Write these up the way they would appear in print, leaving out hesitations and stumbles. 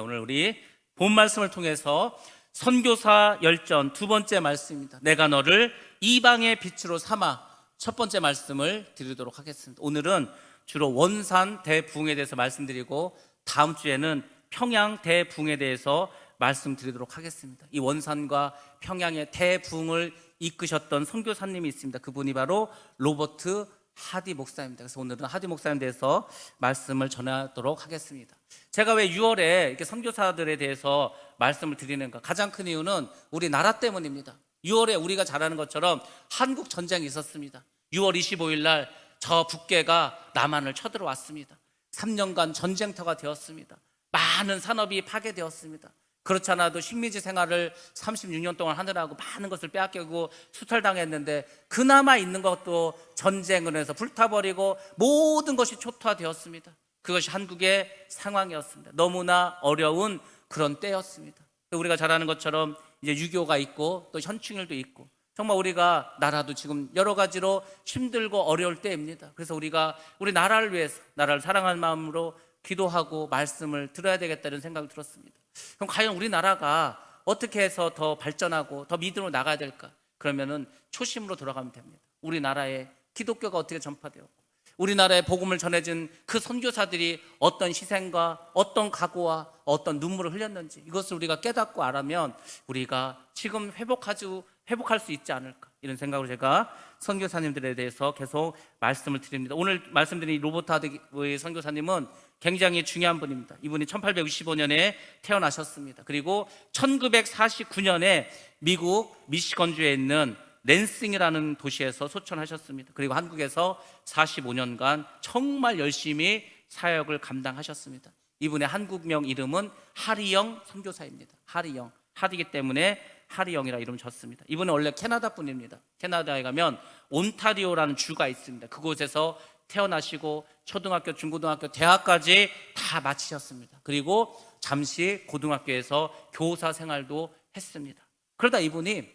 오늘 우리 본 말씀을 통해서 선교사 열전 두 번째 말씀입니다. 내가 너를 이방의 빛으로 삼아, 첫 번째 말씀을 드리도록 하겠습니다. 오늘은 주로 원산 대부흥에 대해서 말씀드리고 다음 주에는 평양 대부흥에 대해서 말씀드리도록 하겠습니다. 이 원산과 평양의 대부흥을 이끄셨던 선교사님이 있습니다. 그분이 바로 로버트 하디 목사입니다. 그래서 오늘은 하디 목사님에 대해서 말씀을 전하도록 하겠습니다. 제가 왜 6월에 이렇게 선교사들에 대해서 말씀을 드리는가? 가장 큰 이유는 우리나라 때문입니다. 6월에 우리가 잘 아는 것처럼 한국 전쟁이 있었습니다. 6월 25일 날 저 북괴가 남한을 쳐들어왔습니다. 3년간 전쟁터가 되었습니다. 많은 산업이 파괴되었습니다. 그렇지 않아도 식민지 생활을 36년 동안 하느라고 많은 것을 빼앗기고 수탈당했는데 그나마 있는 것도 전쟁으로 해서 불타버리고 모든 것이 초토화되었습니다. 그것이 한국의 상황이었습니다. 너무나 어려운 그런 때였습니다. 우리가 잘 아는 것처럼 이제 6.25가 있고 또 현충일도 있고 정말 우리가 나라도 지금 여러 가지로 힘들고 어려울 때입니다. 그래서 우리가 우리 나라를 위해서, 나라를 사랑하는 마음으로 기도하고 말씀을 들어야 되겠다는 생각이 들었습니다. 그럼 과연 우리나라가 어떻게 해서 더 발전하고 더 믿음으로 나가야 될까? 그러면은 초심으로 돌아가면 됩니다. 우리나라에 기독교가 어떻게 전파되었고 우리나라에 복음을 전해준 그 선교사들이 어떤 희생과 어떤 각오와 어떤 눈물을 흘렸는지 이것을 우리가 깨닫고 알면 우리가 지금 회복할 수 있지 않을까, 이런 생각으로 제가 선교사님들에 대해서 계속 말씀을 드립니다. 오늘 말씀드린 로버트 하디의 선교사님은 굉장히 중요한 분입니다. 이분이 1865년에 태어나셨습니다. 그리고 1949년에 미국 미시건주에 있는 랜싱이라는 도시에서 소천하셨습니다. 그리고 한국에서 45년간 정말 열심히 사역을 감당하셨습니다. 이분의 한국명 이름은 하리영 선교사입니다. 하리영, 하디기 때문에 하리영이라 이름 졌습니다. 이분은 원래 캐나다 분입니다. 캐나다에 가면 온타리오라는 주가 있습니다. 그곳에서 태어나시고 초등학교, 중고등학교, 대학까지 다 마치셨습니다. 그리고 잠시 고등학교에서 교사 생활도 했습니다. 그러다 이분이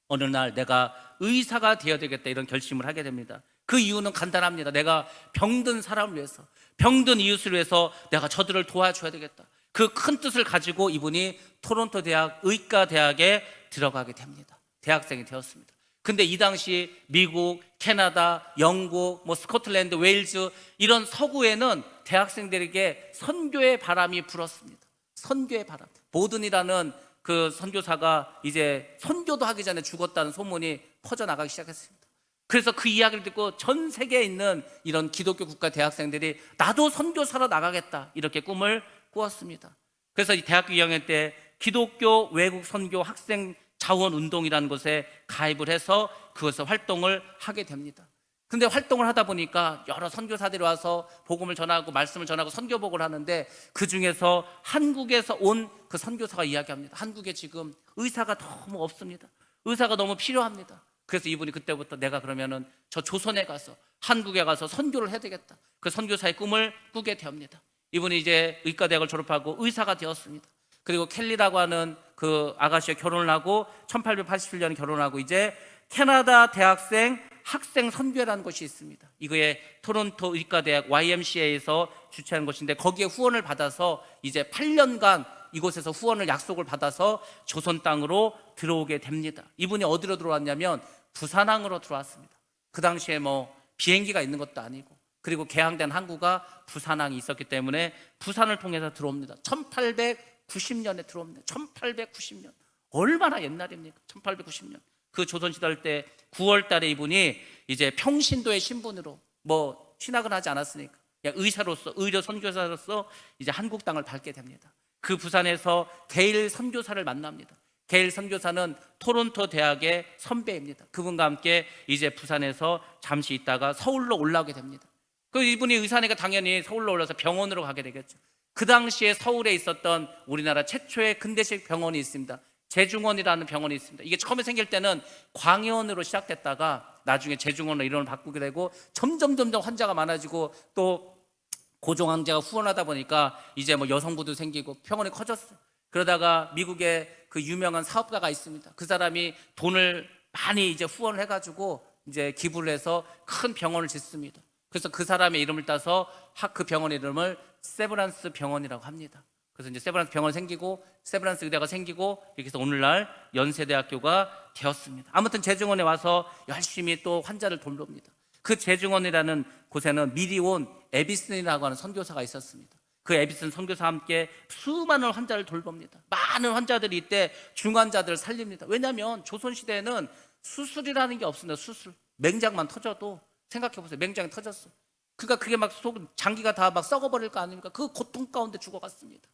어느 날 내가 의사가 되어야 되겠다 이런 결심을 하게 됩니다. 그 이유는 간단합니다. 내가 병든 사람을 위해서, 병든 이웃을 위해서 내가 저들을 도와줘야 되겠다. 그 큰 뜻을 가지고 이분이 토론토 대학 의과대학에 들어가게 됩니다. 대학생이 되었습니다. 근데 이 당시 미국, 캐나다, 영국, 스코틀랜드, 웨일즈 이런 서구에는 대학생들에게 선교의 바람이 불었습니다. 선교의 바람. 보든이라는 그 선교사가 이제 선교도 하기 전에 죽었다는 소문이 퍼져나가기 시작했습니다. 그래서 그 이야기를 듣고 전 세계에 있는 이런 기독교 국가 대학생들이 나도 선교사로 나가겠다 이렇게 꿈을 꾸었습니다. 그래서 이 대학교 2학년 때 기독교 외국 선교 학생 자원 운동이라는 곳에 가입을 해서 그것을 활동을 하게 됩니다. 근데 활동을 하다 보니까 여러 선교사들이 와서 복음을 전하고 말씀을 전하고 선교복을 하는데 그 중에서 한국에서 온 그 선교사가 이야기합니다. 한국에 지금 의사가 너무 없습니다. 의사가 너무 필요합니다. 그래서 이분이 그때부터 내가 그러면은 저 조선에 가서 한국에 가서 선교를 해야 되겠다. 그 선교사의 꿈을 꾸게 됩니다. 이분이 이제 의과대학을 졸업하고 의사가 되었습니다. 그리고 켈리라고 하는 그 아가씨와 결혼을 하고 1887년에 결혼하고 이제 캐나다 대학생 학생 선교회라는 곳이 있습니다. 이거에 토론토 의과대학 YMCA에서 주최한 곳인데 거기에 후원을 받아서 이제 8년간 이곳에서 후원을 약속을 받아서 조선 땅으로 들어오게 됩니다. 이분이 어디로 들어왔냐면 부산항으로 들어왔습니다. 그 당시에 비행기가 있는 것도 아니고 그리고 개항된 항구가 부산항이 있었기 때문에 부산을 통해서 들어옵니다. 1890년에 들어옵니다. 1890년. 얼마나 옛날입니까? 1890년. 그 조선시대 때 9월 달에 이분이 이제 평신도의 신분으로 신학을 하지 않았으니까 의사로서, 의료 선교사로서 이제 한국 땅을 밟게 됩니다. 그 부산에서 게일 선교사를 만납니다. 게일 선교사는 토론토 대학의 선배입니다. 그분과 함께 이제 부산에서 잠시 있다가 서울로 올라오게 됩니다. 그 이분이 의사니까 당연히 서울로 올라서 병원으로 가게 되겠죠. 그 당시에 서울에 있었던 우리나라 최초의 근대식 병원이 있습니다. 제중원이라는 병원이 있습니다. 이게 처음에 생길 때는 광의원으로 시작됐다가 나중에 제중원으로 이름을 바꾸게 되고 점점 환자가 많아지고 또 고종황제가 후원하다 보니까 이제 여성부도 생기고 병원이 커졌어요. 그러다가 미국에 그 유명한 사업가가 있습니다. 그 사람이 돈을 많이 이제 후원을 해가지고 이제 기부를 해서 큰 병원을 짓습니다. 그래서 그 사람의 이름을 따서 그 병원 이름을 세브란스 병원이라고 합니다. 그래서 이제 세브란스 병원이 생기고 세브란스 의대가 생기고 이렇게 해서 오늘날 연세대학교가 되었습니다. 아무튼 재증원에 와서 열심히 또 환자를 돌봅니다. 그 재증원이라는 곳에는 미리 온 에비슨이라고 하는 선교사가 있었습니다. 그 에비슨 선교사와 함께 수많은 환자를 돌봅니다. 많은 환자들이 이때 중환자들을 살립니다. 왜냐하면 조선시대에는 수술이라는 게 없습니다. 수술. 맹장만 터져도 생각해보세요. 맹장이 터졌어. 그러니까 그게 막 장기가 다 막 썩어버릴 거 아닙니까? 그 고통 가운데 죽어갔습니다.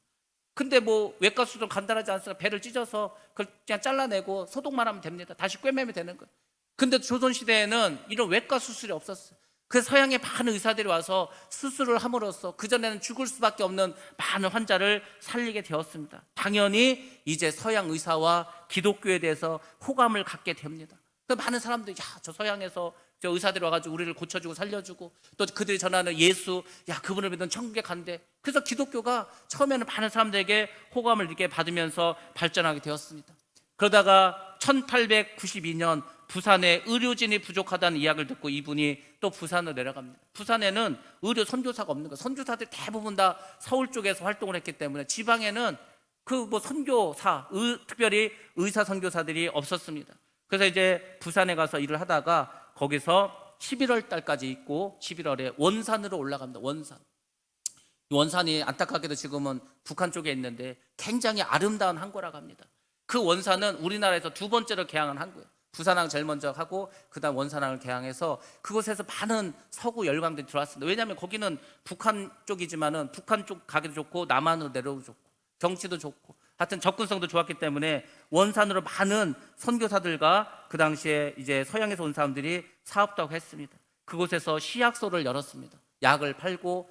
근데 뭐 외과 수술 간단하지 않습니까? 배를 찢어서 그걸 그냥 잘라내고 소독만 하면 됩니다. 다시 꿰매면 되는 거예요. 근데 조선시대에는 이런 외과 수술이 없었어요. 그래서 서양의 많은 의사들이 와서 수술을 함으로써 그전에는 죽을 수밖에 없는 많은 환자를 살리게 되었습니다. 당연히 이제 서양 의사와 기독교에 대해서 호감을 갖게 됩니다. 많은 사람들이 저 서양에서 저 의사들이 와가지고 우리를 고쳐주고 살려주고 또 그들이 전하는 예수, 그분을 믿으면 천국에 간대. 그래서 기독교가 처음에는 많은 사람들에게 호감을 이렇게 받으면서 발전하게 되었습니다. 그러다가 1892년 부산에 의료진이 부족하다는 이야기를 듣고 이분이 또 부산으로 내려갑니다. 부산에는 의료 선교사가 없는 거예요. 선교사들이 대부분 다 서울 쪽에서 활동을 했기 때문에 지방에는 선교사, 특별히 의사 선교사들이 없었습니다. 그래서 이제 부산에 가서 일을 하다가 거기서 11월 달까지 있고 11월에 원산으로 올라갑니다. 원산이 안타깝게도 지금은 북한 쪽에 있는데 굉장히 아름다운 항구라고 합니다. 그 원산은 우리나라에서 두 번째로 개항한 항구예요. 부산항 제일 먼저 하고 그다음 원산항을 개항해서 그곳에서 많은 서구 열강들이 들어왔습니다. 왜냐하면 거기는 북한 쪽이지만은 북한 쪽 가기도 좋고 남한으로 내려오기 좋고 경치도 좋고 하여튼 접근성도 좋았기 때문에 원산으로 많은 선교사들과 그 당시에 이제 서양에서 온 사람들이 사업도 하고 했습니다. 그곳에서 시약소를 열었습니다. 약을 팔고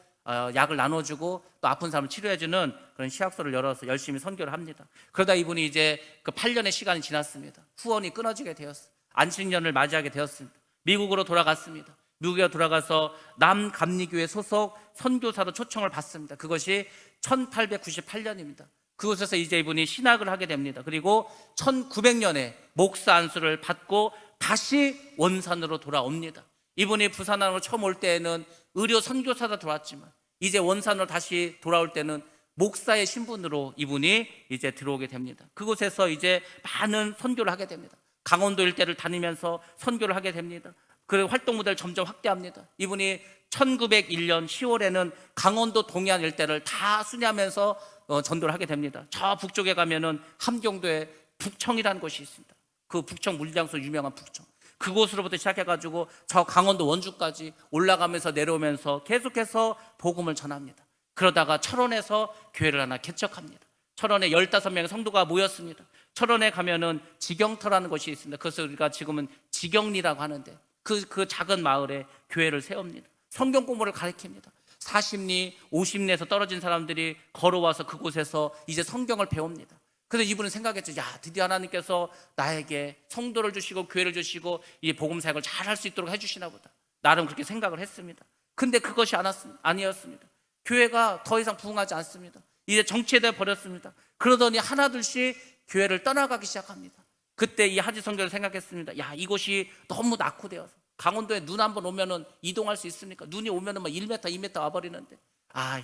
약을 나눠주고 또 아픈 사람을 치료해주는 그런 시약소를 열어서 열심히 선교를 합니다. 그러다 이분이 이제 그 8년의 시간이 지났습니다. 후원이 끊어지게 되었어요. 안식년을 맞이하게 되었습니다. 미국으로 돌아갔습니다. 미국에 돌아가서 남감리교회 소속 선교사로 초청을 받습니다. 그것이 1898년입니다. 그곳에서 이제 이분이 신학을 하게 됩니다. 그리고 1900년에 목사 안수를 받고 다시 원산으로 돌아옵니다. 이분이 부산항으로 처음 올 때에는 의료 선교사로 들어왔지만 이제 원산으로 다시 돌아올 때는 목사의 신분으로 이분이 이제 들어오게 됩니다. 그곳에서 이제 많은 선교를 하게 됩니다. 강원도 일대를 다니면서 선교를 하게 됩니다. 그 활동 무대를 점점 확대합니다. 이분이 1901년 10월에는 강원도 동해안 일대를 다 순회하면서 전도를 하게 됩니다. 저 북쪽에 가면은 함경도에 북청이라는 곳이 있습니다. 그 북청 물장소 유명한 북청. 그곳으로부터 시작해가지고 저 강원도 원주까지 올라가면서 내려오면서 계속해서 복음을 전합니다. 그러다가 철원에서 교회를 하나 개척합니다. 철원에 15명의 성도가 모였습니다. 철원에 가면은 지경터라는 곳이 있습니다. 그래서 우리가 지금은 지경리라고 하는데 그 작은 마을에 교회를 세웁니다. 성경 공부를 가르칩니다. 40리, 50리에서 떨어진 사람들이 걸어와서 그곳에서 이제 성경을 배웁니다. 그래서 이분은 생각했죠. 드디어 하나님께서 나에게 성도를 주시고 교회를 주시고 이 복음 사역을 잘 할 수 있도록 해주시나 보다. 나름 그렇게 생각을 했습니다. 근데 그것이 아니었습니다. 교회가 더 이상 부흥하지 않습니다. 이제 정체돼 버렸습니다. 그러더니 하나둘씩 교회를 떠나가기 시작합니다. 그때 이 하지 선교를 생각했습니다. 이곳이 너무 낙후되어서 강원도에 눈 한번 오면은 이동할 수 있습니까? 눈이 오면은 1m, 2m 와버리는데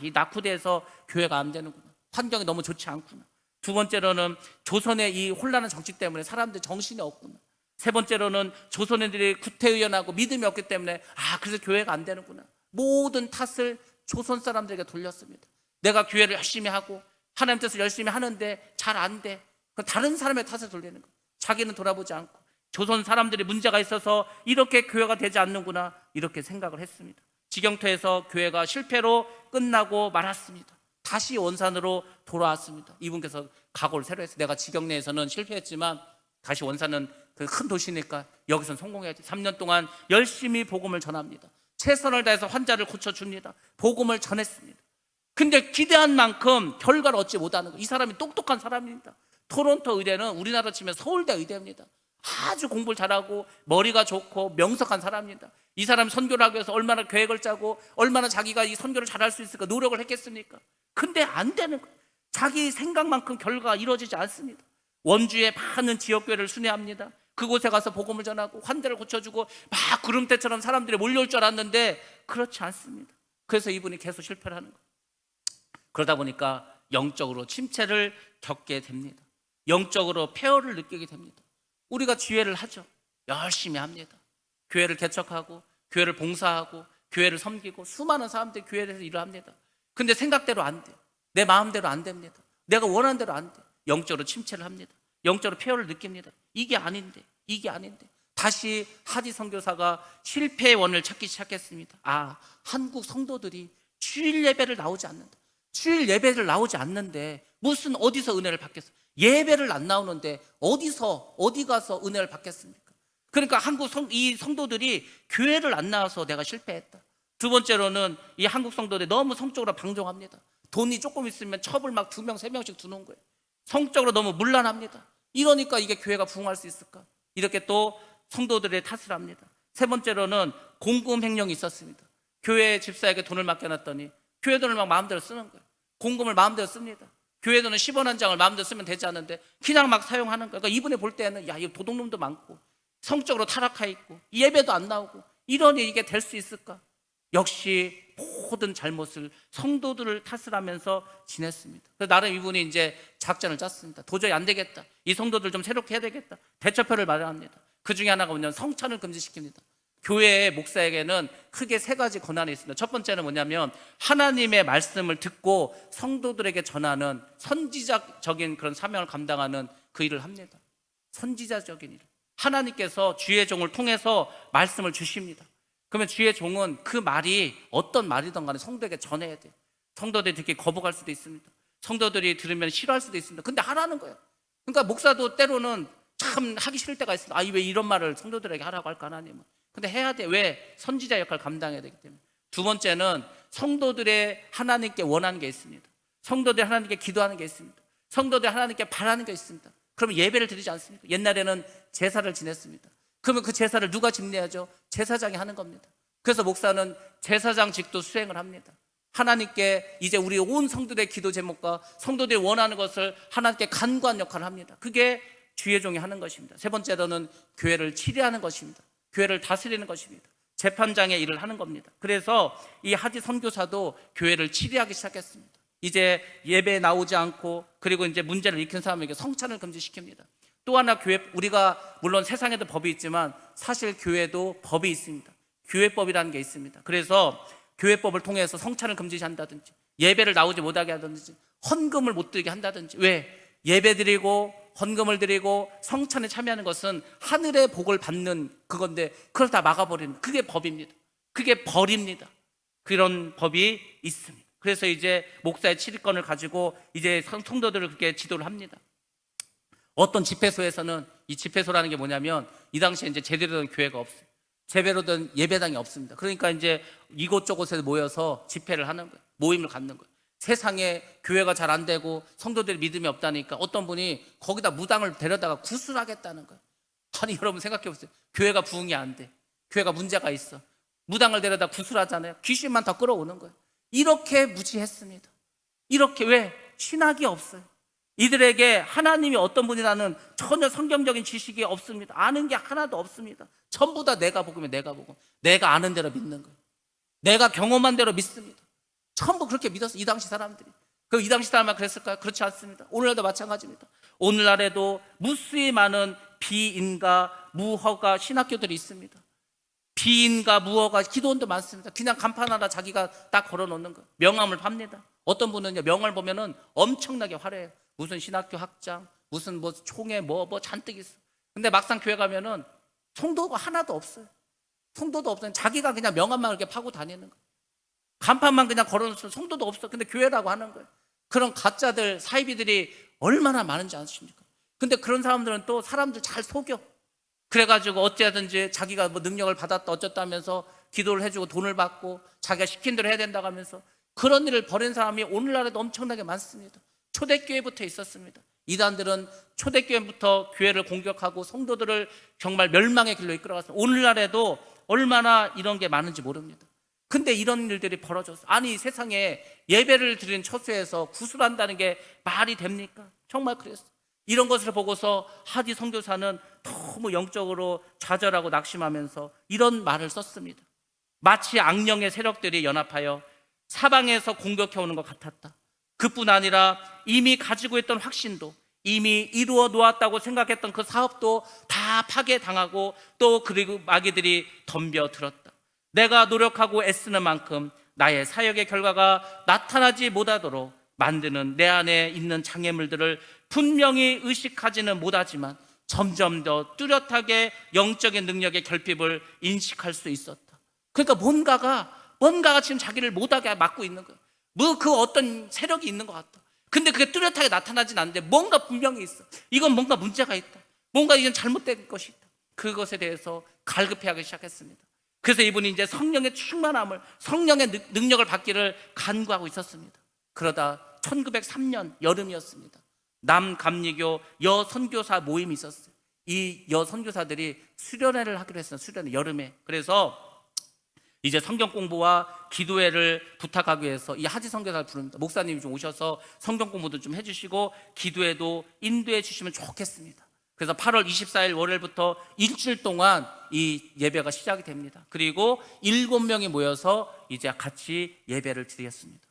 이 낙후돼서 교회가 안 되는구나. 환경이 너무 좋지 않구나. 두 번째로는 조선의 이 혼란한 정치 때문에 사람들 정신이 없구나. 세 번째로는 조선인들이 구태의연하고 믿음이 없기 때문에 그래서 교회가 안 되는구나. 모든 탓을 조선 사람들에게 돌렸습니다. 내가 교회를 열심히 하고 하나님 뜻을 열심히 하는데 잘 안 돼. 다른 사람의 탓을 돌리는 거예요. 자기는 돌아보지 않고 조선 사람들이 문제가 있어서 이렇게 교회가 되지 않는구나 이렇게 생각을 했습니다. 지경터에서 교회가 실패로 끝나고 말았습니다. 다시 원산으로 돌아왔습니다. 이분께서 각오를 새로 했어요. 내가 지경내에서는 실패했지만 다시 원산은 그 큰 도시니까 여기서는 성공해야지. 3년 동안 열심히 복음을 전합니다. 최선을 다해서 환자를 고쳐줍니다. 복음을 전했습니다. 근데 기대한 만큼 결과를 얻지 못하는 거예요. 이 사람이 똑똑한 사람입니다. 토론토 의대는 우리나라 치면 서울대 의대입니다. 아주 공부를 잘하고 머리가 좋고 명석한 사람입니다. 이 사람이 선교를 하기 위해서 얼마나 계획을 짜고 얼마나 자기가 이 선교를 잘할 수 있을까 노력을 했겠습니까? 근데 안 되는 거예요. 자기 생각만큼 결과가 이루어지지 않습니다. 원주의 많은 지역교회를 순회합니다. 그곳에 가서 복음을 전하고 환자를 고쳐주고 막 구름대처럼 사람들이 몰려올 줄 알았는데 그렇지 않습니다. 그래서 이분이 계속 실패를 하는 거예요. 그러다 보니까 영적으로 침체를 겪게 됩니다. 영적으로 폐허를 느끼게 됩니다. 우리가 지혜를 하죠. 열심히 합니다. 교회를 개척하고 교회를 봉사하고 교회를 섬기고 수많은 사람들이 교회에서 일을 합니다. 근데 생각대로 안 돼요. 내 마음대로 안 됩니다. 내가 원하는 대로 안 돼요. 영적으로 침체를 합니다. 영적으로 폐허를 느낍니다. 이게 아닌데 다시 하지 선교사가 실패의 원을 찾기 시작했습니다. 한국 성도들이 주일 예배를 나오지 않는다. 주일 예배를 나오지 않는데 무슨 어디서 은혜를 받겠어? 예배를 안 나오는데 어디 가서 은혜를 받겠습니까? 그러니까 이 성도들이 교회를 안 나와서 내가 실패했다. 두 번째로는 이 한국 성도들이 너무 성적으로 방종합니다. 돈이 조금 있으면 첩을 막 2명, 3명씩 두는 거예요. 성적으로 너무 문란합니다. 이러니까 이게 교회가 부흥할 수 있을까? 이렇게 또 성도들의 탓을 합니다. 세 번째로는 공금 횡령이 있었습니다. 교회 집사에게 돈을 맡겨놨더니 교회 돈을 막 마음대로 쓰는 거예요. 공금을 마음대로 씁니다. 교회 돈은 10원 한 장을 마음대로 쓰면 되지 않는데 그냥 막 사용하는 거예요. 그러니까 이분이 볼 때는 이 도둑놈도 많고 성적으로 타락해 있고 예배도 안 나오고 이러니 이게 될 수 있을까? 역시 모든 잘못을 성도들을 탓을 하면서 지냈습니다. 그래서 나름 이분이 이제 작전을 짰습니다. 도저히 안 되겠다. 이 성도들 좀 새롭게 해야 되겠다. 대처표를 마련합니다. 그 중에 하나가 뭐냐면 성찬을 금지시킵니다. 교회의 목사에게는 크게 3가지 권한이 있습니다. 첫 번째는 뭐냐면 하나님의 말씀을 듣고 성도들에게 전하는 선지자적인 그런 사명을 감당하는 그 일을 합니다. 선지자적인 일. 하나님께서 주의 종을 통해서 말씀을 주십니다. 그러면 주의 종은 그 말이 어떤 말이든 간에 성도에게 전해야 돼요. 성도들이 듣기 거부할 수도 있습니다. 성도들이 들으면 싫어할 수도 있습니다. 근데 하라는 거예요. 그러니까 목사도 때로는 참 하기 싫을 때가 있습니다. 왜 이런 말을 성도들에게 하라고 할까 하나님은. 근데 해야 돼. 왜? 선지자 역할을 감당해야 되기 때문에. 두 번째는 성도들의 하나님께 원하는 게 있습니다. 성도들이 하나님께 기도하는 게 있습니다. 성도들이 하나님께 바라는 게 있습니다. 그러면 예배를 드리지 않습니까? 옛날에는 제사를 지냈습니다. 그러면 그 제사를 누가 집례하죠? 제사장이 하는 겁니다. 그래서 목사는 제사장직도 수행을 합니다. 하나님께 이제 우리 온 성도들의 기도 제목과 성도들이 원하는 것을 하나님께 간구한 역할을 합니다. 그게 주의 종이 하는 것입니다. 세 번째로는 교회를 치리하는 것입니다. 교회를 다스리는 것입니다. 재판장의 일을 하는 겁니다. 그래서 이 하지 선교사도 교회를 치리하기 시작했습니다. 이제 예배에 나오지 않고 그리고 이제 문제를 일으킨 사람에게 성찬을 금지시킵니다. 또 하나 우리가 물론 세상에도 법이 있지만 사실 교회도 법이 있습니다. 교회법이라는 게 있습니다. 그래서 교회법을 통해서 성찬을 금지한다든지 예배를 나오지 못하게 하든지 헌금을 못 드리게 한다든지. 왜? 예배 드리고 헌금을 드리고 성찬에 참여하는 것은 하늘의 복을 받는 그건데 그걸 다 막아버리는 그게 법입니다. 그게 벌입니다. 그런 법이 있습니다. 그래서 이제 목사의 치리권을 가지고 이제 성도들을 그렇게 지도를 합니다. 어떤 집회소에서는 이 집회소라는 게 뭐냐면 이 당시에 이제 제대로 된 교회가 없어요. 제대로 된 예배당이 없습니다. 그러니까 이제 이곳저곳에서 모여서 집회를 하는 거예요. 모임을 갖는 거예요. 세상에 교회가 잘 안 되고 성도들이 믿음이 없다니까 어떤 분이 거기다 무당을 데려다가 구슬하겠다는 거예요. 아니 여러분 생각해 보세요. 교회가 부흥이 안 돼. 교회가 문제가 있어. 무당을 데려다 구슬하잖아요. 귀신만 더 끌어오는 거예요. 이렇게 무지했습니다. 이렇게 왜? 신학이 없어요. 이들에게 하나님이 어떤 분이라는 전혀 성경적인 지식이 없습니다. 아는 게 하나도 없습니다. 전부 다 내가 보고 내가 아는 대로 믿는 거예요. 내가 경험한 대로 믿습니다. 전부 그렇게 믿었어요. 이 당시 사람들이. 그 이 당시 사람만 그랬을까요? 그렇지 않습니다. 오늘날도 마찬가지입니다. 오늘날에도 무수히 많은 비인가 무허가 신학교들이 있습니다. 비인가 무허가 기도원도 많습니다. 그냥 간판 하나 자기가 딱 걸어놓는 거예요. 명함을 팝니다. 어떤 분은 명함을 보면은 엄청나게 화려해요. 무슨 신학교 학장, 무슨 뭐 총회 뭐 잔뜩 있어. 근데 막상 교회 가면은 성도가 하나도 없어요. 성도도 없어요. 자기가 그냥 명함만 이렇게 파고 다니는 거예요. 간판만 그냥 걸어놓으면 성도도 없어. 근데 교회라고 하는 거예요. 그런 가짜들, 사이비들이 얼마나 많은지 아십니까? 근데 그런 사람들은 또 사람들 잘 속여. 그래가지고 어찌하든지 자기가 뭐 능력을 받았다 어쩌다 하면서 기도를 해주고 돈을 받고 자기가 시킨 대로 해야 된다고 하면서 그런 일을 벌인 사람이 오늘날에도 엄청나게 많습니다. 초대교회부터 있었습니다. 이단들은 초대교회부터 교회를 공격하고 성도들을 정말 멸망의 길로 이끌어갔습니다. 오늘날에도 얼마나 이런 게 많은지 모릅니다. 근데 이런 일들이 벌어졌어요. 아니 세상에 예배를 드리는 처소에서 구술한다는 게 말이 됩니까? 정말 그랬어요. 이런 것을 보고서 하지 선교사는 너무 영적으로 좌절하고 낙심하면서 이런 말을 썼습니다. 마치 악령의 세력들이 연합하여 사방에서 공격해 오는 것 같았다. 그뿐 아니라 이미 가지고 있던 확신도, 이미 이루어 놓았다고 생각했던 그 사업도 다 파괴당하고 또 그리고 마귀들이 덤벼들었다. 내가 노력하고 애쓰는 만큼 나의 사역의 결과가 나타나지 못하도록 만드는 내 안에 있는 장애물들을 분명히 의식하지는 못하지만 점점 더 뚜렷하게 영적인 능력의 결핍을 인식할 수 있었다. 그러니까 뭔가가 지금 자기를 못하게 막고 있는 거예요. 뭐 그 어떤 세력이 있는 것 같다. 근데 그게 뚜렷하게 나타나진 않는데 뭔가 분명히 있어. 이건 뭔가 문제가 있다. 뭔가 이건 잘못된 것이 있다. 그것에 대해서 갈급해하기 시작했습니다. 그래서 이분이 이제 성령의 충만함을, 성령의 능력을 받기를 간구하고 있었습니다. 그러다 1903년 여름이었습니다. 남감리교 여선교사 모임이 있었어요. 이 여선교사들이 수련회를 하기로 했어요. 수련회 여름에. 그래서 이제 성경 공부와 기도회를 부탁하기 위해서 이 하지 선교사를 부릅니다. 목사님이 좀 오셔서 성경 공부도 좀 해주시고 기도회도 인도해 주시면 좋겠습니다. 그래서 8월 24일 월요일부터 일주일 동안 이 예배가 시작이 됩니다. 그리고 7명이 모여서 이제 같이 예배를 드리겠습니다.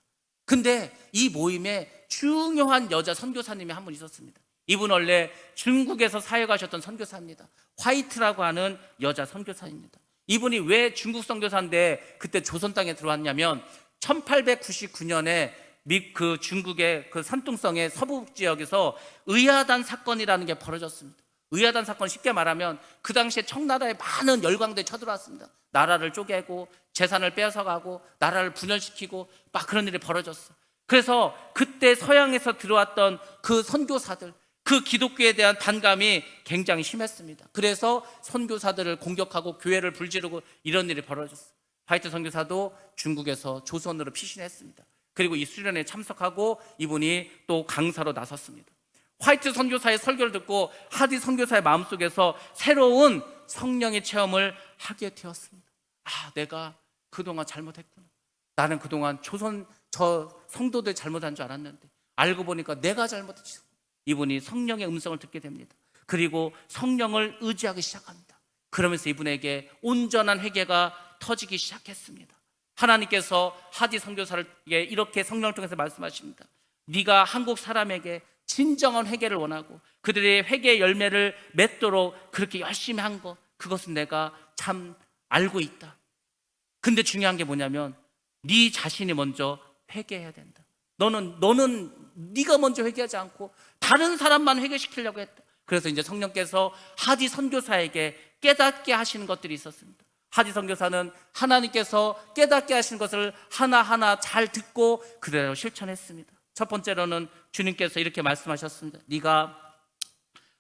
근데 이 모임에 중요한 여자 선교사님이 한 분 있었습니다. 이분 원래 중국에서 사역하셨던 선교사입니다. 화이트라고 하는 여자 선교사입니다. 이분이 왜 중국 선교사인데 그때 조선 땅에 들어왔냐면 1899년에 그 중국의 그 산둥성의 서부 지역에서 의아단 사건이라는 게 벌어졌습니다. 의아단 사건 쉽게 말하면 그 당시에 청나라에 많은 열강들이 쳐들어왔습니다. 나라를 쪼개고 재산을 빼앗아가고 나라를 분열시키고 막 그런 일이 벌어졌어. 그래서 그때 서양에서 들어왔던 그 선교사들, 그 기독교에 대한 반감이 굉장히 심했습니다. 그래서 선교사들을 공격하고 교회를 불지르고 이런 일이 벌어졌어요. 화이트 선교사도 중국에서 조선으로 피신했습니다. 그리고 이 수련회에 참석하고 이분이 또 강사로 나섰습니다. 화이트 선교사의 설교를 듣고 하디 선교사의 마음속에서 새로운 성령의 체험을 하게 되었습니다. 아, 내가 그동안 잘못했구나. 나는 그동안 저 성도들 잘못한 줄 알았는데 알고 보니까 내가 잘못했지. 이분이 성령의 음성을 듣게 됩니다. 그리고 성령을 의지하기 시작합니다. 그러면서 이분에게 온전한 회개가 터지기 시작했습니다. 하나님께서 하디 선교사에게 이렇게 성령을 통해서 말씀하십니다. 네가 한국 사람에게 진정한 회개를 원하고 그들의 회개의 열매를 맺도록 그렇게 열심히 한 거, 그것은 내가 참 알고 있다. 근데 중요한 게 뭐냐면 네 자신이 먼저 회개해야 된다. 너는 네가 먼저 회개하지 않고 다른 사람만 회개시키려고 했다. 그래서 이제 성령께서 하디 선교사에게 깨닫게 하시는 것들이 있었습니다. 하디 선교사는 하나님께서 깨닫게 하신 것을 하나하나 잘 듣고 그대로 실천했습니다. 첫 번째로는 주님께서 이렇게 말씀하셨습니다. 네가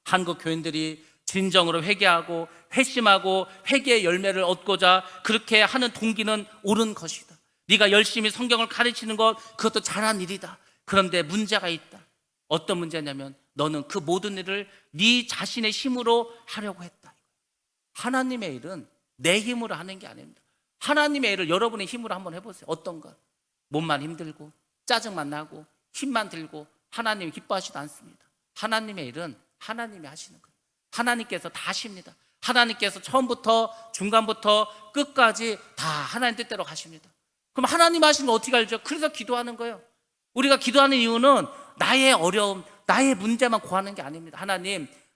한국 교인들이 진정으로 회개하고 회심하고 회개의 열매를 얻고자 그렇게 하는 동기는 옳은 것이다. 네가 열심히 성경을 가르치는 것, 그것도 잘한 일이다. 그런데 문제가 있다. 어떤 문제냐면 너는 그 모든 일을 네 자신의 힘으로 하려고 했다. 하나님의 일은 내 힘으로 하는 게 아닙니다. 하나님의 일을 여러분의 힘으로 한번 해보세요. 어떤가? 몸만 힘들고 짜증만 나고 힘만 들고 하나님이 기뻐하시지 않습니다. 하나님의 일은 하나님이 하시는 거예요. 하나님께서 다 하십니다. 하나님께서 처음부터 중간부터 끝까지 다 하나님 뜻대로 가십니다. 그럼 하나님 하시는 거 어떻게 알죠? 그래서 기도하는 거예요. 우리가 기도하는 이유는 나의 어려움, 나의 문제만 구하는 게 아닙니다.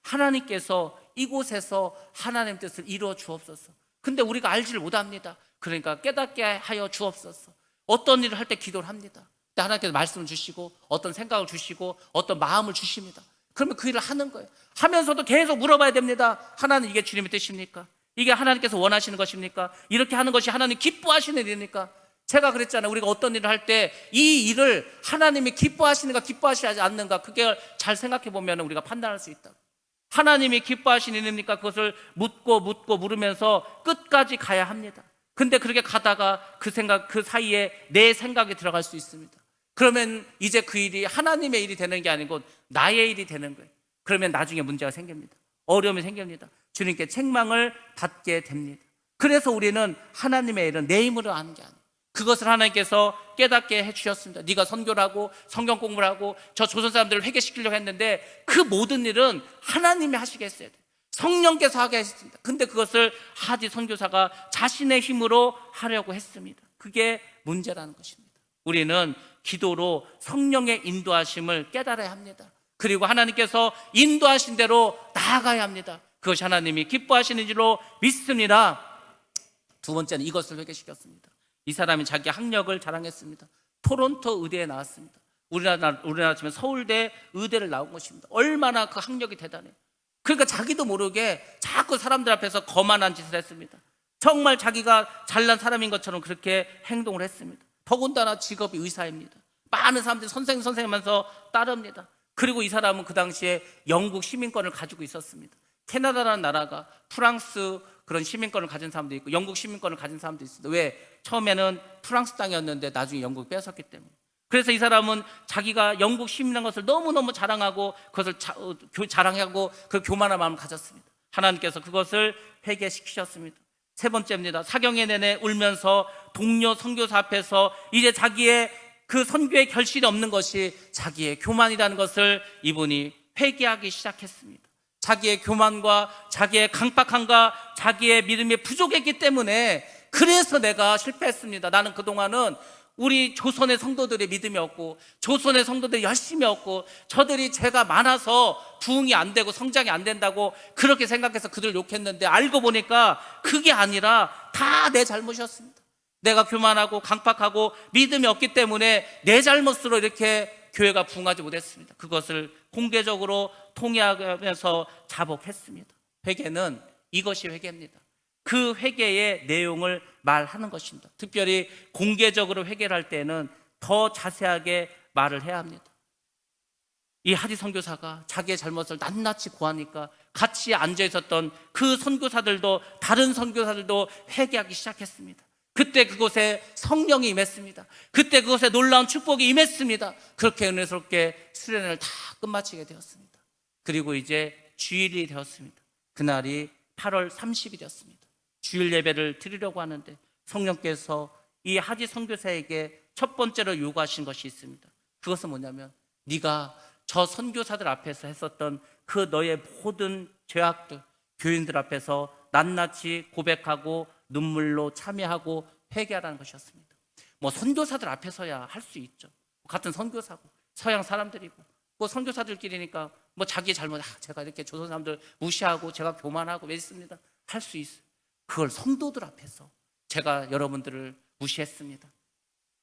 하나님께서 이곳에서 하나님 뜻을 이루어 주옵소서. 근데 우리가 알지를 못합니다. 그러니까 깨닫게 하여 주옵소서. 어떤 일을 할 때 기도를 합니다. 근데 하나님께서 말씀을 주시고 어떤 생각을 주시고 어떤 마음을 주십니다. 그러면 그 일을 하는 거예요. 하면서도 계속 물어봐야 됩니다. 하나님, 이게 주님의 뜻입니까? 이게 하나님께서 원하시는 것입니까? 이렇게 하는 것이 하나님 기뻐하시는 일입니까? 제가 그랬잖아요. 우리가 어떤 일을 할 때 이 일을 하나님이 기뻐하시는가 기뻐하시지 않는가, 그게 잘 생각해 보면 우리가 판단할 수 있다. 하나님이 기뻐하시는 일입니까? 그것을 묻고 물으면서 끝까지 가야 합니다. 근데 그렇게 가다가 그 사이에 내 생각이 들어갈 수 있습니다. 그러면 이제 그 일이 하나님의 일이 되는 게 아니고 나의 일이 되는 거예요. 그러면 나중에 문제가 생깁니다. 어려움이 생깁니다. 주님께 책망을 받게 됩니다. 그래서 우리는 하나님의 일은 내 힘으로 하는 게 아니에요. 그것을 하나님께서 깨닫게 해주셨습니다. 네가 선교를 하고 성경 공부를 하고 저 조선 사람들을 회개시키려고 했는데 그 모든 일은 하나님이 하시게 했어야 돼요. 성령께서 하게 했습니다. 근데 그것을 하디 선교사가 자신의 힘으로 하려고 했습니다. 그게 문제라는 것입니다. 우리는 기도로 성령의 인도하심을 깨달아야 합니다. 그리고 하나님께서 인도하신 대로 나아가야 합니다. 그것이 하나님이 기뻐하시는 줄로 믿습니다. 두 번째는 이것을 회개시켰습니다. 이 사람이 자기 학력을 자랑했습니다. 토론토 의대에 나왔습니다. 우리나라 치면 서울대 의대를 나온 것입니다. 얼마나 그 학력이 대단해요. 그러니까 자기도 모르게 자꾸 사람들 앞에서 거만한 짓을 했습니다. 정말 자기가 잘난 사람인 것처럼 그렇게 행동을 했습니다. 더군다나 직업이 의사입니다. 많은 사람들이 선생님 하면서 따릅니다. 그리고 이 사람은 그 당시에 영국 시민권을 가지고 있었습니다. 캐나다라는 나라가 프랑스 그런 시민권을 가진 사람도 있고 영국 시민권을 가진 사람도 있습니다. 왜? 처음에는 프랑스 땅이었는데 나중에 영국이 뺏었기 때문에. 그래서 이 사람은 자기가 영국 시민인 것을 너무너무 자랑하고 그것을 자랑하고 그 교만한 마음을 가졌습니다. 하나님께서 그것을 회개시키셨습니다. 세 번째입니다. 사경의 내내 울면서 동료 선교사 앞에서 이제 자기의 그 선교의 결실이 없는 것이 자기의 교만이라는 것을 이분이 회개하기 시작했습니다. 자기의 교만과 자기의 강박함과 자기의 믿음이 부족했기 때문에 그래서 내가 실패했습니다. 나는 그동안은 우리 조선의 성도들의 믿음이 없고 조선의 성도들이 열심히 없고 저들이 죄가 많아서 부흥이 안 되고 성장이 안 된다고 그렇게 생각해서 그들 욕했는데 알고 보니까 그게 아니라 다 내 잘못이었습니다. 내가 교만하고 강박하고 믿음이 없기 때문에 내 잘못으로 이렇게 교회가 부흥하지 못했습니다. 그것을 공개적으로 통회하면서 자복했습니다. 회개는 이것이 회개입니다. 그 회개의 내용을 말하는 것입니다. 특별히 공개적으로 회개를 할 때는 더 자세하게 말을 해야 합니다. 이 하디 선교사가 자기의 잘못을 낱낱이 고하니까 같이 앉아 있었던 그 선교사들도 다른 선교사들도 회개하기 시작했습니다. 그때 그곳에 성령이 임했습니다. 그때 그곳에 놀라운 축복이 임했습니다. 그렇게 은혜스럽게 수련회를 다 끝마치게 되었습니다. 그리고 이제 주일이 되었습니다. 그날이 8월 30일이었습니다. 주일 예배를 드리려고 하는데 성령께서 이 하지 선교사에게 첫 번째로 요구하신 것이 있습니다. 그것은 뭐냐면 네가 저 선교사들 앞에서 했었던 그 너의 모든 죄악들 교인들 앞에서 낱낱이 고백하고 눈물로 참여하고 회개하라는 것이었습니다. 뭐 선교사들 앞에서야 할 수 있죠. 같은 선교사고 서양 사람들이고 뭐 선교사들끼리니까 뭐 자기 잘못 제가 이렇게 조선 사람들 무시하고 제가 교만하고 했습니다. 할 수 있어요. 그걸 성도들 앞에서 제가 여러분들을 무시했습니다.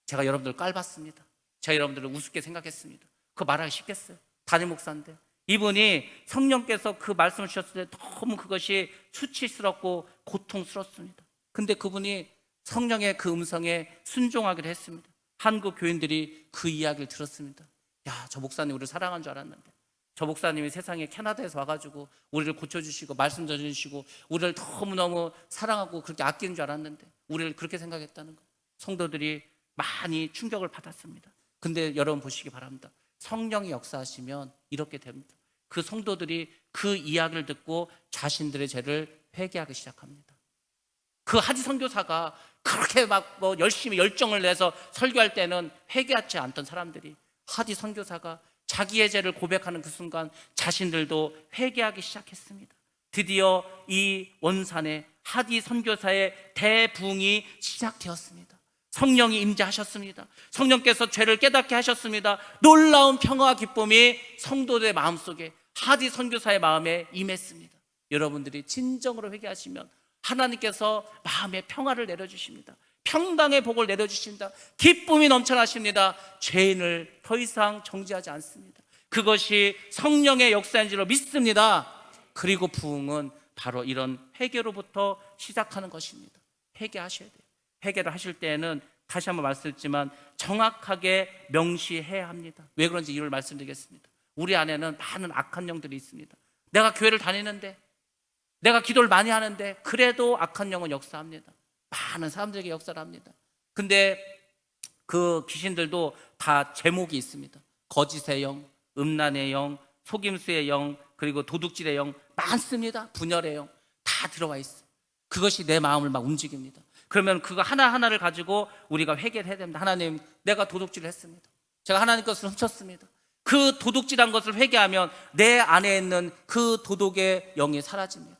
제가 여러분들을 깔봤습니다. 제가 여러분들을 우습게 생각했습니다. 그거 말하기 쉽겠어요? 담임 목사인데 이분이 성령께서 그 말씀을 주셨을 때 너무 그것이 수치스럽고 고통스럽습니다. 근데 그분이 성령의 그 음성에 순종하기로 했습니다. 한국 교인들이 그 이야기를 들었습니다. 야, 저 목사님 우리를 사랑한 줄 알았는데 저 목사님이 세상에 캐나다에서 와가지고 우리를 고쳐주시고 말씀 전해주시고 우리를 너무너무 사랑하고 그렇게 아끼는 줄 알았는데 우리를 그렇게 생각했다는 거. 성도들이 많이 충격을 받았습니다. 근데 여러분 보시기 바랍니다. 성령이 역사하시면 이렇게 됩니다. 그 성도들이 그 이야기를 듣고 자신들의 죄를 회개하기 시작합니다. 그 하지 선교사가 그렇게 막 열심히 열정을 내서 설교할 때는 회개하지 않던 사람들이 하지 선교사가 자기의 죄를 고백하는 그 순간 자신들도 회개하기 시작했습니다. 드디어 이 원산에 하디 선교사의 대부흥이 시작되었습니다. 성령이 임재하셨습니다. 성령께서 죄를 깨닫게 하셨습니다. 놀라운 평화와 기쁨이 성도들의 마음속에 하디 선교사의 마음에 임했습니다. 여러분들이 진정으로 회개하시면 하나님께서 마음에 평화를 내려주십니다. 평강의 복을 내려주십니다. 기쁨이 넘쳐나십니다. 죄인을 더 이상 정죄하지 않습니다. 그것이 성령의 역사인 줄로 믿습니다. 그리고 부흥은 바로 이런 회개로부터 시작하는 것입니다. 회개하셔야 돼요. 회개를 하실 때에는 다시 한번 말씀드리지만 정확하게 명시해야 합니다. 왜 그런지 이유를 말씀드리겠습니다. 우리 안에는 많은 악한 영들이 있습니다. 내가 교회를 다니는데 내가 기도를 많이 하는데 그래도 악한 영은 역사합니다. 많은 사람들에게 역사를 합니다. 근데 그 귀신들도 다 제목이 있습니다. 거짓의 영, 음란의 영, 속임수의 영, 그리고 도둑질의 영 많습니다. 분열의 영 다 들어와 있어요. 그것이 내 마음을 막 움직입니다. 그러면 그거 하나하나를 가지고 우리가 회개를 해야 됩니다. 하나님, 내가 도둑질을 했습니다. 제가 하나님 것을 훔쳤습니다. 그 도둑질한 것을 회개하면 내 안에 있는 그 도둑의 영이 사라집니다.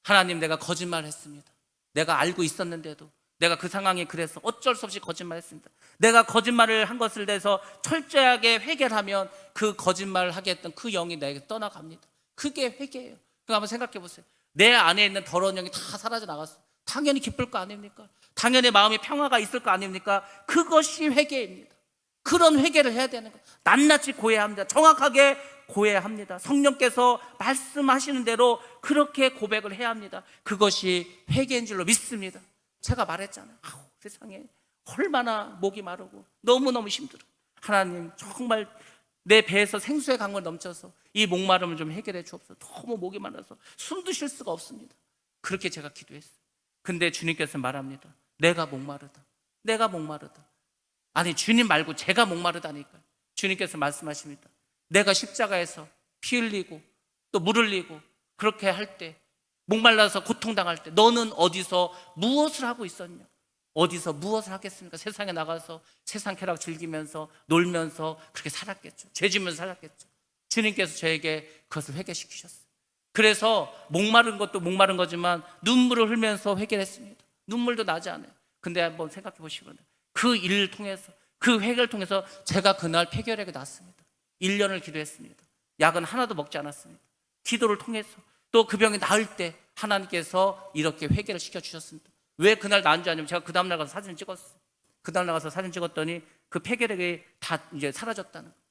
하나님, 내가 거짓말을 했습니다. 내가 알고 있었는데도 내가 그 상황이 그래서 어쩔 수 없이 거짓말했습니다. 내가 거짓말을 한 것을 대해서 철저하게 회개를 하면 그 거짓말을 하게 했던 그 영이 나에게 떠나갑니다. 그게 회개예요. 그럼 한번 생각해 보세요. 내 안에 있는 더러운 영이 다 사라져 나갔어요. 당연히 기쁠 거 아닙니까? 당연히 마음에 평화가 있을 거 아닙니까? 그것이 회개입니다. 그런 회개를 해야 되는 거예요. 낱낱이 고해합니다. 정확하게 고해합니다. 성령께서 말씀하시는 대로 그렇게 고백을 해야 합니다. 그것이 회개인 줄로 믿습니다. 제가 말했잖아요. 세상에 얼마나 목이 마르고 너무너무 힘들어. 하나님 정말 내 배에서 생수의 강물 넘쳐서 이 목마름을 좀 해결해 주옵소서. 너무 목이 마르서 숨도 쉴 수가 없습니다. 그렇게 제가 기도했어요. 근데 주님께서 말합니다. 내가 목마르다. 내가 목마르다. 아니 주님 말고 제가 목마르다니까요. 주님께서 말씀하십니다. 내가 십자가에서 피 흘리고 또 물 흘리고 그렇게 할 때, 목말라서 고통당할 때 너는 어디서 무엇을 하고 있었냐? 어디서 무엇을 하겠습니까? 세상에 나가서 세상 쾌락 즐기면서 놀면서 그렇게 살았겠죠. 죄 지면서 살았겠죠. 주님께서 저에게 그것을 회개시키셨어요. 그래서 목마른 것도 목마른 거지만 눈물을 흘면서 회개를 했습니다. 눈물도 나지 않아요. 근데 한번 생각해 보시면 그 일을 통해서, 그 회개를 통해서 제가 그날 폐결핵이 났습니다. 1년을 기도했습니다. 약은 하나도 먹지 않았습니다. 기도를 통해서 또 그 병이 나을 때 하나님께서 이렇게 회개를 시켜주셨습니다. 왜 그날 나은 줄 아냐면 제가 그 다음날 가서 사진을 찍었어요. 그 다음날 가서 사진 찍었더니 그 폐결핵이 다 이제 사라졌다는 거예요.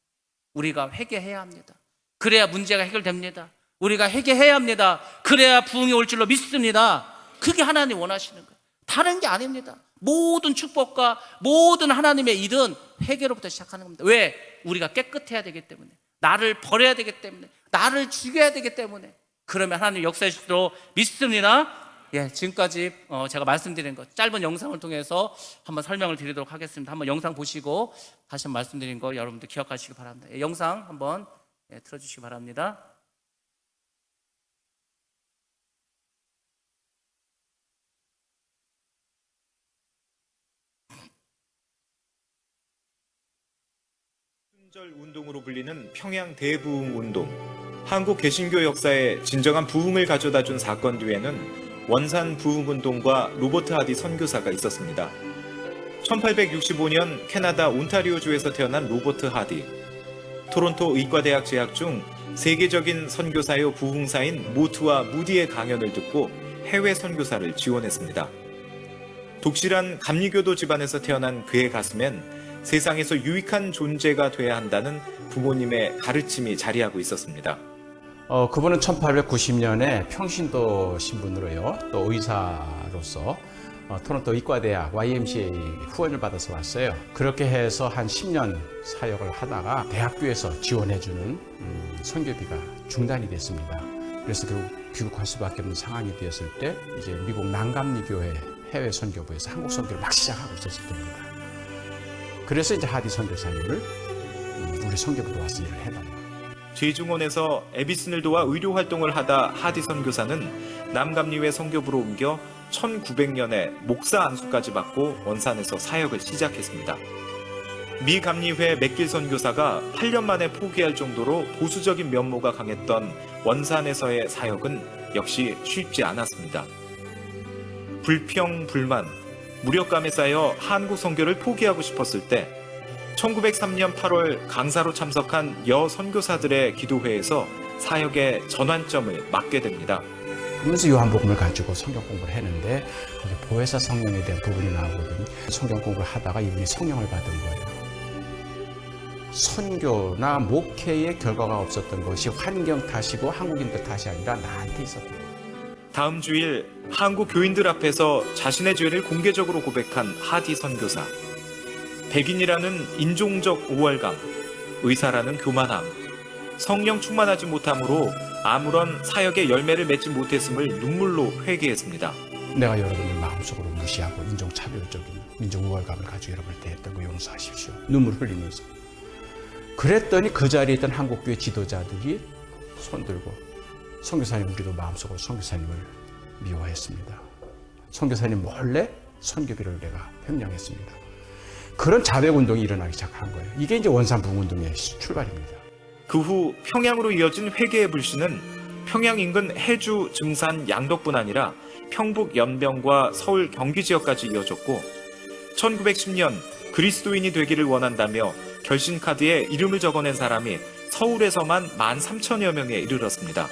우리가 회개해야 합니다. 그래야 문제가 해결됩니다. 우리가 회개해야 합니다. 그래야 부흥이 올 줄로 믿습니다. 그게 하나님 원하시는 거예요. 다른 게 아닙니다. 모든 축복과 모든 하나님의 일은 회개로부터 시작하는 겁니다. 왜? 우리가 깨끗해야 되기 때문에, 나를 버려야 되기 때문에, 나를 죽여야 되기 때문에. 그러면 하나님 역사하실 줄로 믿습니다. 지금까지 제가 말씀드린 것 짧은 영상을 통해서 한번 설명을 드리도록 하겠습니다. 한번 영상 보시고 다시 한번 말씀드린 거 여러분들 기억하시기 바랍니다. 영상 한번 틀어주시기 바랍니다. 순절 운동으로 불리는 평양 대부흥 운동. 한국 개신교 역사에 진정한 부흥을 가져다 준 사건 뒤에는 원산 부흥 운동과 로버트 하디 선교사가 있었습니다. 1865년 캐나다 온타리오주에서 태어난 로버트 하디. 토론토 의과대학 재학 중 세계적인 선교사요 부흥사인 모트와 무디의 강연을 듣고 해외 선교사를 지원했습니다. 독실한 감리교도 집안에서 태어난 그의 가슴엔 세상에서 유익한 존재가 돼야 한다는 부모님의 가르침이 자리하고 있었습니다. 그분은 1890년에 평신도 신분으로요, 또 의사로서 토론토 의과대학 YMCA 후원을 받아서 왔어요. 그렇게 해서 한 10년 사역을 하다가 대학교에서 지원해주는 선교비가 중단이 됐습니다. 그래서 결국 귀국할 수밖에 없는 상황이 되었을 때 이제 미국 난감리교회 해외 선교부에서 한국 선교를 막 시작하고 있었을 때입니다. 그래서 이제 하디 선교사님을 우리 선교부로 와서 일을 해달라. 죄중원에서 에비슨을 도와 의료 활동을 하다 하디 선교사는 남감리회 선교부로 옮겨 1900년에 목사 안수까지 받고 원산에서 사역을 시작했습니다. 미 감리회 맥길 선교사가 8년 만에 포기할 정도로 보수적인 면모가 강했던 원산에서의 사역은 역시 쉽지 않았습니다. 불평, 불만, 무력감에 쌓여 한국 선교를 포기하고 싶었을 때 1903년 8월 강사로 참석한 여 선교사들의 기도회에서 사역의 전환점을 맞게 됩니다. 그러면서 요한복음을 가지고 성경 공부를 했는데 거기 보혜사 성령에 대한 부분이 나오거든요. 성경 공부를 하다가 이분이 성령을 받은 거예요. 선교나 목회의 결과가 없었던 것이 환경 탓이고 한국인들 탓이 아니라 나한테 있었던 거예요. 다음 주일 한국 교인들 앞에서 자신의 죄를 공개적으로 고백한 하디 선교사. 백인이라는 인종적 우월감, 의사라는 교만함, 성령 충만하지 못함으로 아무런 사역의 열매를 맺지 못했음을 눈물로 회개했습니다. 내가 여러분들 마음속으로 무시하고 인종차별적인 민족 우월감을 가지고 여러분을 대했던 거 용서하십시오. 눈물 흘리면서. 그랬더니 그 자리에 있던 한국교회 지도자들이 손들고 선교사님, 우리도 마음속으로 선교사님을 미워했습니다. 선교사님 몰래 선교비를 내가 횡령했습니다. 그런 자백운동이 일어나기 시작한 거예요. 이게 이제 원산부흥운동의 출발입니다. 그 후 평양으로 이어진 회개의 불씨는 평양 인근 해주, 증산, 양덕뿐 아니라 평북 연병과 서울 경기 지역까지 이어졌고 1910년 그리스도인이 되기를 원한다며 결신 카드에 이름을 적어낸 사람이 서울에서만 13,000여 명에 이르렀습니다.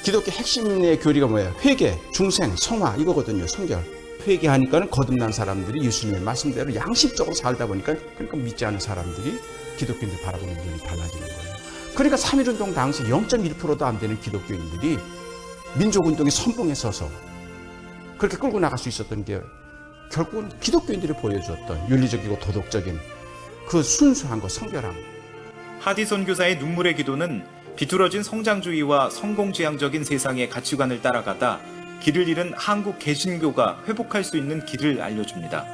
기독교 핵심의 교리가 뭐예요? 회개, 중생, 성화 이거거든요. 성결. 회개하니까는 거듭난 사람들이 예수님의 말씀대로 양심적으로 살다 보니까 그러니까 믿지 않은 사람들이 기독교인들 바라보는 눈이 달라지는 거예요. 그러니까 3.1운동 당시 0.1%도 안 되는 기독교인들이 민족운동의 선봉에 서서 그렇게 끌고 나갈 수 있었던 게 결국은 기독교인들이 보여주었던 윤리적이고 도덕적인 그 순수한 것, 성결함. 하디 선교사의 눈물의 기도는 비뚤어진 성장주의와 성공지향적인 세상의 가치관을 따라가다 길을 잃은 한국 개신교가 회복할 수 있는 길을 알려줍니다.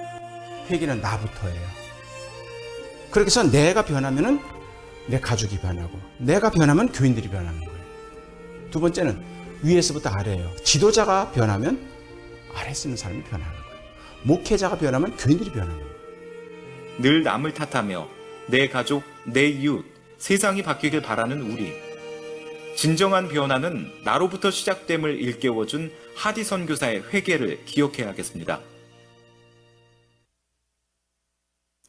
회개는 나부터예요. 그렇게 해서 내가 변하면은 내 가족이 변하고 내가 변하면 교인들이 변하는 거예요. 두 번째는 위에서부터 아래예요. 지도자가 변하면 아래 쓰는 사람이 변하는 거예요. 목회자가 변하면 교인들이 변하는 거예요. 늘 남을 탓하며 내 가족, 내 이웃, 세상이 바뀌길 바라는 우리. 진정한 변화는 나로부터 시작됨을 일깨워준 하디 선교사의 회개를 기억해야겠습니다.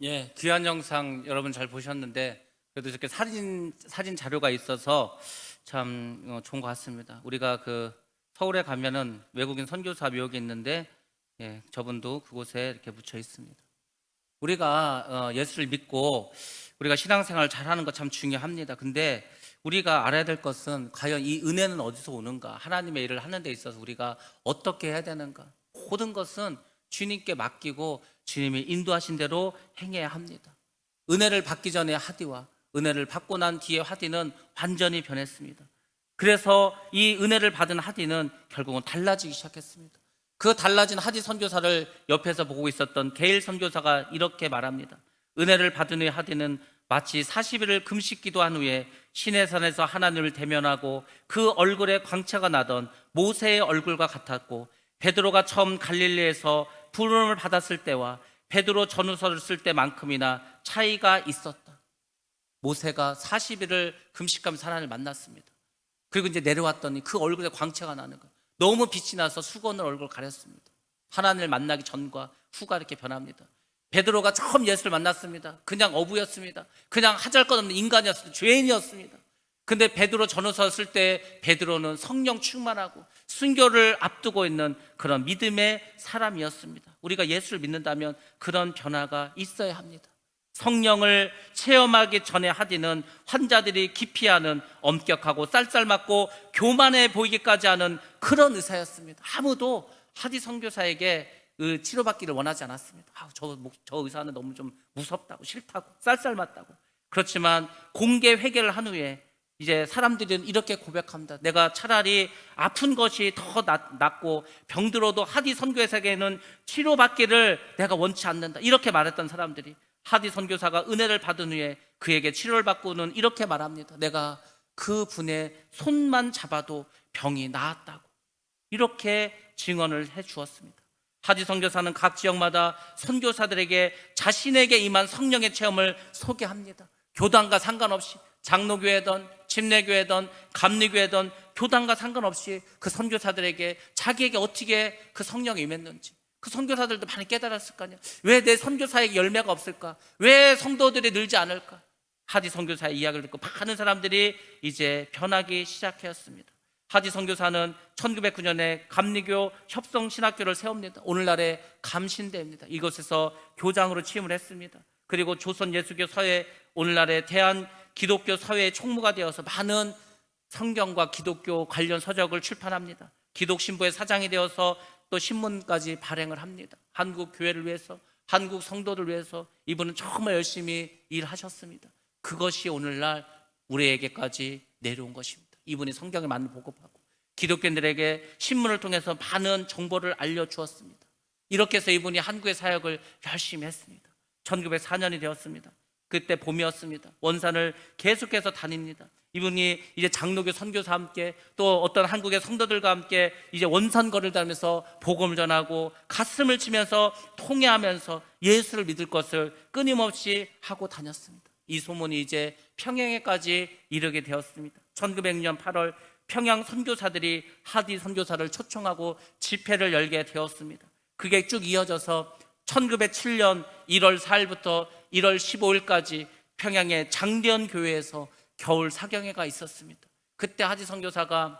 예, 귀한 영상 여러분 잘 보셨는데 그래도 이렇게 사진 자료가 있어서 참 좋은 것 같습니다. 우리가 그 서울에 가면은 외국인 선교사 묘역이 있는데 예, 저분도 그곳에 이렇게 묻혀 있습니다. 우리가 예수를 믿고 우리가 신앙생활 잘하는 것 참 중요합니다. 근데 우리가 알아야 될 것은 과연 이 은혜는 어디서 오는가? 하나님의 일을 하는 데 있어서 우리가 어떻게 해야 되는가? 모든 것은 주님께 맡기고 주님이 인도하신 대로 행해야 합니다. 은혜를 받기 전에 하디와 은혜를 받고 난 뒤에 하디는 완전히 변했습니다. 그래서 이 은혜를 받은 하디는 결국은 달라지기 시작했습니다. 그 달라진 하디 선교사를 옆에서 보고 있었던 게일 선교사가 이렇게 말합니다. 은혜를 받은 후에 하디는 마치 40일을 금식 기도한 후에 시내산에서 하나님을 대면하고 그 얼굴에 광채가 나던 모세의 얼굴과 같았고 베드로가 처음 갈릴리에서 부름을 받았을 때와 베드로 전후서를 쓸 때만큼이나 차이가 있었다. 모세가 40일을 금식하면서 하나님을 만났습니다. 그리고 이제 내려왔더니 그 얼굴에 광채가 나는 거예요. 너무 빛이 나서 수건을 얼굴 가렸습니다. 하나님을 만나기 전과 후가 이렇게 변합니다. 베드로가 처음 예수를 만났습니다. 그냥 어부였습니다. 그냥 하잘것없는 인간이었습니다. 죄인이었습니다. 근데 베드로 전후서 쓸 때 베드로는 성령 충만하고 순교를 앞두고 있는 그런 믿음의 사람이었습니다. 우리가 예수를 믿는다면 그런 변화가 있어야 합니다. 성령을 체험하기 전에 하디는 환자들이 기피하는 엄격하고 쌀쌀맞고 교만해 보이기까지 하는 그런 의사였습니다. 아무도 하디 선교사에게 치료받기를 원하지 않았습니다. 저 의사는 너무 좀 무섭다고 싫다고 쌀쌀맞다고. 그렇지만 공개 회개를 한 후에 이제 사람들은 이렇게 고백합니다. 내가 차라리 아픈 것이 더 낫고 병들어도 하디 선교사에게는 치료받기를 내가 원치 않는다. 이렇게 말했던 사람들이 하디 선교사가 은혜를 받은 후에 그에게 치료를 받고는 이렇게 말합니다. 내가 그 분의 손만 잡아도 병이 나았다고. 이렇게 증언을 해 주었습니다. 하디 선교사는 각 지역마다 선교사들에게 자신에게 임한 성령의 체험을 소개합니다. 교단과 상관없이 장로교회든 침례교회든 감리교회든 교단과 상관없이 그 선교사들에게 자기에게 어떻게 그 성령이 임했는지 그 선교사들도 많이 깨달았을 거 아니야. 왜 내 선교사에게 열매가 없을까? 왜 성도들이 늘지 않을까? 하디 선교사의 이야기를 듣고 많은 사람들이 이제 변하기 시작하였습니다. 하디 선교사는 1909년에 감리교 협성신학교를 세웁니다. 오늘날의 감신대입니다. 이곳에서 교장으로 취임을 했습니다. 그리고 조선 예수교 서회, 오늘날의 대한 기독교 서회의 총무가 되어서 많은 성경과 기독교 관련 서적을 출판합니다. 기독신부의 사장이 되어서 또 신문까지 발행을 합니다. 한국 교회를 위해서, 한국 성도를 위해서 이분은 정말 열심히 일하셨습니다. 그것이 오늘날 우리에게까지 내려온 것입니다. 이분이 성경을 많이 보급하고 기독교인들에게 신문을 통해서 많은 정보를 알려주었습니다. 이렇게 해서 이분이 한국의 사역을 열심히 했습니다. 1904년이 되었습니다. 그때 봄이었습니다. 원산을 계속해서 다닙니다. 이분이 이제 장로교 선교사와 함께 또 어떤 한국의 성도들과 함께 이제 원산거리를 다니면서 복음을 전하고 가슴을 치면서 통회하면서 예수를 믿을 것을 끊임없이 하고 다녔습니다. 이 소문이 이제 평양에까지 이르게 되었습니다. 1900년 8월 평양 선교사들이 하디 선교사를 초청하고 집회를 열게 되었습니다. 그게 쭉 이어져서 1907년 1월 4일부터 1월 15일까지 평양의 장대현 교회에서 겨울 사경회가 있었습니다. 그때 하디 선교사가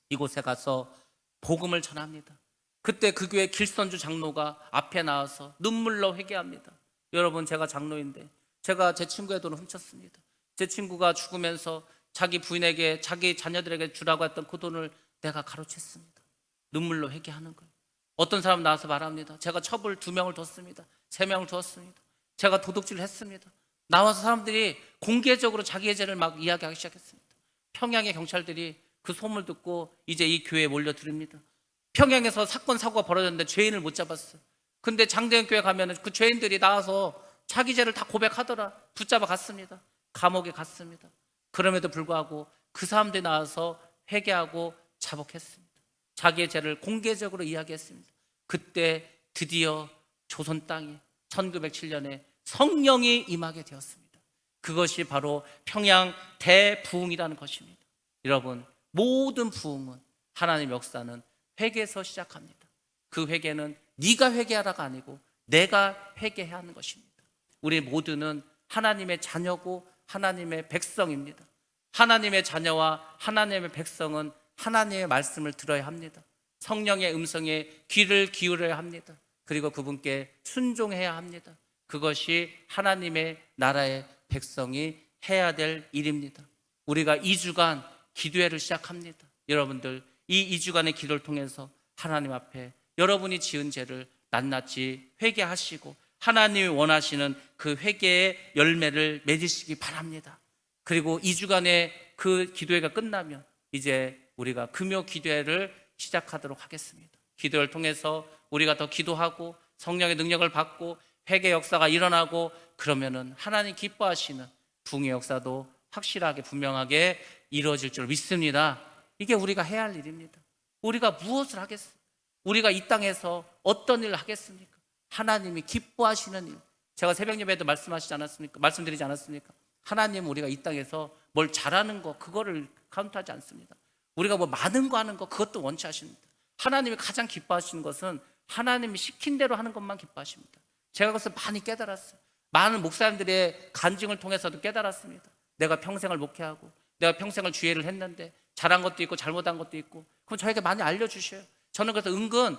이곳에 가서 복음을 전합니다. 그때 그 교회 길선주 장로가 앞에 나와서 눈물로 회개합니다. 여러분, 제가 장로인데 제가 제 친구의 돈을 훔쳤습니다. 제 친구가 죽으면서 자기 부인에게, 자기 자녀들에게 주라고 했던 그 돈을 내가 가로챘습니다. 눈물로 회개하는 거예요. 어떤 사람 나와서 말합니다. 제가 첩을 2명을 뒀습니다. 3명을 두었습니다. 제가 도둑질을 했습니다. 나와서 사람들이 공개적으로 자기의 죄를 막 이야기하기 시작했습니다. 평양의 경찰들이 그 소문을 듣고 이제 이 교회에 몰려들입니다. 평양에서 사건 사고가 벌어졌는데 죄인을 못 잡았어요. 근데 장대현 교회 가면은 그 죄인들이 나와서 자기 죄를 다 고백하더라. 붙잡아 갔습니다. 감옥에 갔습니다. 그럼에도 불구하고 그 사람들이 나와서 회개하고 자복했습니다. 자기의 죄를 공개적으로 이야기했습니다. 그때 드디어 조선 땅에 1907년에 성령이 임하게 되었습니다. 그것이 바로 평양 대부흥이라는 것입니다. 여러분, 모든 부흥은, 하나님의 역사는 회개에서 시작합니다. 그 회개는 네가 회개하라가 아니고 내가 회개해야 하는 것입니다. 우리 모두는 하나님의 자녀고 하나님의 백성입니다. 하나님의 자녀와 하나님의 백성은 하나님의 말씀을 들어야 합니다. 성령의 음성에 귀를 기울여야 합니다. 그리고 그분께 순종해야 합니다. 그것이 하나님의 나라의 백성이 해야 될 일입니다. 우리가 2주간 기도회를 시작합니다. 여러분들, 이 2주간의 기도를 통해서 하나님 앞에 여러분이 지은 죄를 낱낱이 회개하시고 하나님이 원하시는 그 회개의 열매를 맺으시기 바랍니다. 그리고 2주간의 그 기도회가 끝나면 이제 우리가 금요 기도회를 시작하도록 하겠습니다. 기도를 통해서 우리가 더 기도하고 성령의 능력을 받고 회개 역사가 일어나고, 그러면은 하나님 기뻐하시는 부흥의 역사도 확실하게 분명하게 이루어질 줄 믿습니다. 이게 우리가 해야 할 일입니다. 우리가 무엇을 하겠습니까? 우리가 이 땅에서 어떤 일을 하겠습니까? 하나님이 기뻐하시는 일. 제가 새벽 예배에도 말씀드리지 않았습니까? 하나님은 우리가 이 땅에서 뭘 잘하는 거, 그거를 카운트하지 않습니다. 우리가 뭐 많은 거 하는 거, 그것도 원치 하십니다. 하나님이 가장 기뻐하시는 것은 하나님이 시킨 대로 하는 것만 기뻐하십니다. 제가 그것을 많이 깨달았어요. 많은 목사님들의 간증을 통해서도 깨달았습니다. 내가 평생을 목회하고 내가 평생을 주예를 했는데 잘한 것도 있고 잘못한 것도 있고, 그럼 저에게 많이 알려주셔요. 저는 그래서 은근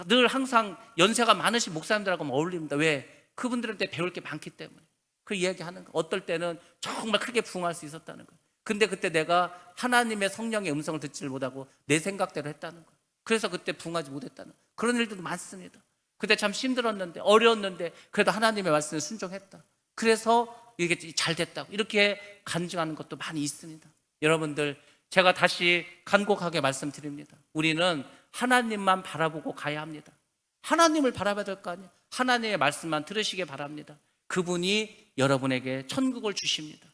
늘 항상 연세가 많으신 목사님들하고 어울립니다. 왜? 그분들한테 배울 게 많기 때문에. 그 이야기하는 거. 어떨 때는 정말 크게 부흥할 수 있었다는 거예요. 근데 그때 내가 하나님의 성령의 음성을 듣지를 못하고 내 생각대로 했다는 거예요. 그래서 그때 부흥하지 못했다는 거예요. 그런 일들도 많습니다. 그때 참 힘들었는데, 어려웠는데 그래도 하나님의 말씀에 순종했다. 그래서 이게 잘 됐다고 이렇게 간증하는 것도 많이 있습니다. 여러분들, 제가 다시 간곡하게 말씀드립니다. 우리는 하나님만 바라보고 가야 합니다. 하나님을 바라봐야 될 거 아니에요. 하나님의 말씀만 들으시기 바랍니다. 그분이 여러분에게 천국을 주십니다.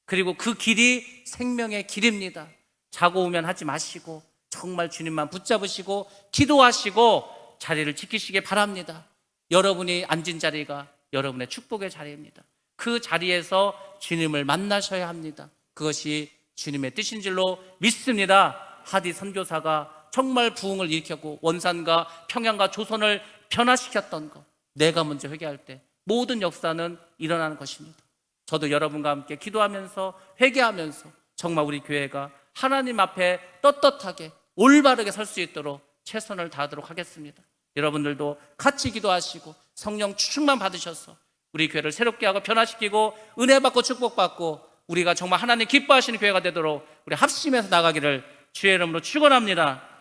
그리고 그 길이 생명의 길입니다. 자고 오면 하지 마시고 정말 주님만 붙잡으시고 기도하시고 자리를 지키시기 바랍니다. 여러분이 앉은 자리가 여러분의 축복의 자리입니다. 그 자리에서 주님을 만나셔야 합니다. 그것이 주님의 뜻인 줄로 믿습니다. 하디 선교사가 정말 부흥을 일으켰고 원산과 평양과 조선을 변화시켰던 것, 내가 먼저 회개할 때 모든 역사는 일어나는 것입니다. 저도 여러분과 함께 기도하면서 회개하면서 정말 우리 교회가 하나님 앞에 떳떳하게 올바르게 설 수 있도록 최선을 다하도록 하겠습니다. 여러분들도 같이 기도하시고 성령 충만 받으셔서 우리 교회를 새롭게 하고 변화시키고 은혜 받고 축복받고 우리가 정말 하나님 기뻐하시는 교회가 되도록 우리 합심해서 나가기를 주의 이름으로 축원합니다.